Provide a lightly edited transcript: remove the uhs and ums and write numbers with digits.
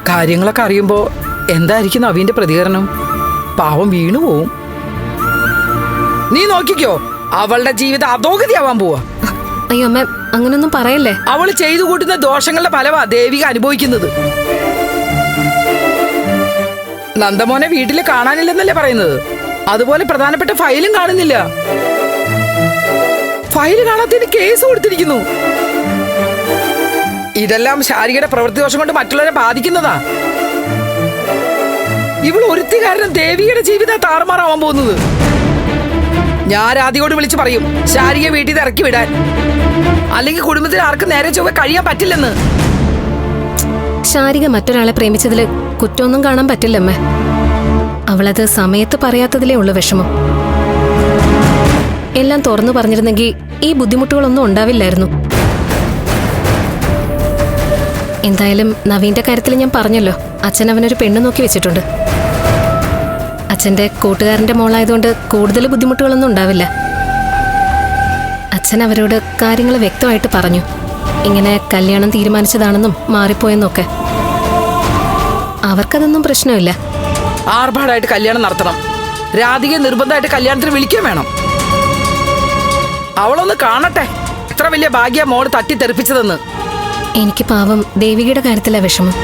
കാര്യങ്ങളൊക്കെ അറിയുമ്പോ എന്തായിരിക്കും നവീന്റെ പ്രതികരണം? പാവം വീണു പോവും. നീ നോക്കിക്കോ, അവളുടെ ജീവിതം അധോഗതിയാവാൻ പോവാ. അയ്യോ അമ്മ, അങ്ങനൊന്നും പറയല്ലേ. അവള് ചെയ്തു കൂട്ടുന്ന ദോഷങ്ങളുടെ ഫലമാ ദേവിക അനുഭവിക്കുന്നത്. നന്ദമോനെ വീട്ടില് കാണാനില്ലെന്നല്ലേ പറയുന്നത്? അതുപോലെ പ്രധാനപ്പെട്ട ഫയലും കാണുന്നില്ല. ഫയല് കാണാത്തതിന് കേസ് കൊടുത്തിരിക്കുന്നു. ഇതെല്ലാം ശാരികയുടെ പ്രവൃത്തി ദോഷം കൊണ്ട് മറ്റുള്ളവരെ ബാധിക്കുന്നതാ. ഇവൾ ഒരുത്തി കാരണം ദേവിയുടെ ജീവിതം താറുമാറാവാൻ പോകുന്നത്. ഞാൻ രാധികയോട് വിളിച്ചു പറയും ശാരികയെ വീട്ടിൽ നിന്ന് ഇറക്കി വിടാൻ, അല്ലെങ്കിൽ കുടുംബത്തിൽ ആർക്കും നേരെ ചൊവ്വ കഴിയാൻ പറ്റില്ലെന്ന്. ശാരിക മറ്റൊരാളെ പ്രേമിച്ചതില് കുറ്റമൊന്നും കാണാൻ പറ്റില്ലമ്മേ. അവളത് സമയത്ത് പറയാത്തതിലേ ഉള്ളു വിഷമം. എല്ലാം തുറന്നു പറഞ്ഞിരുന്നെങ്കിൽ ഈ ബുദ്ധിമുട്ടുകളൊന്നും ഉണ്ടാവില്ലായിരുന്നു. എന്തായാലും നവീന്റെ കാര്യത്തിൽ ഞാൻ പറഞ്ഞല്ലോ, അച്ഛൻ അവനൊരു പെണ്ണ് നോക്കി വെച്ചിട്ടുണ്ട്. അച്ഛന്റെ കൂട്ടുകാരന്റെ മോളായതുകൊണ്ട് കൂടുതൽ ബുദ്ധിമുട്ടുകളൊന്നും ഉണ്ടാവില്ല. അച്ഛൻ അവരോട് കാര്യങ്ങൾ വ്യക്തമായിട്ട് പറഞ്ഞു. ഇങ്ങനെ കല്യാണം തീരുമാനിച്ചതാണെന്നും മാറിപ്പോയെന്നൊക്കെ. അവർക്കതൊന്നും പ്രശ്നമില്ല. ആർഭാടായിട്ട് കല്യാണം നടത്തണം, രാധികയെ നിർബന്ധമായിട്ട് കല്യാണത്തിന് വിളിക്കുകയും വേണം. അവളൊന്ന് കാണട്ടെ എത്ര വലിയ ഭാഗ്യ മോള് തട്ടിത്തെറിപ്പിച്ചതെന്ന്. എനിക്ക് പാവം ദേവികയുടെ കാര്യത്തിലാ വിഷമം.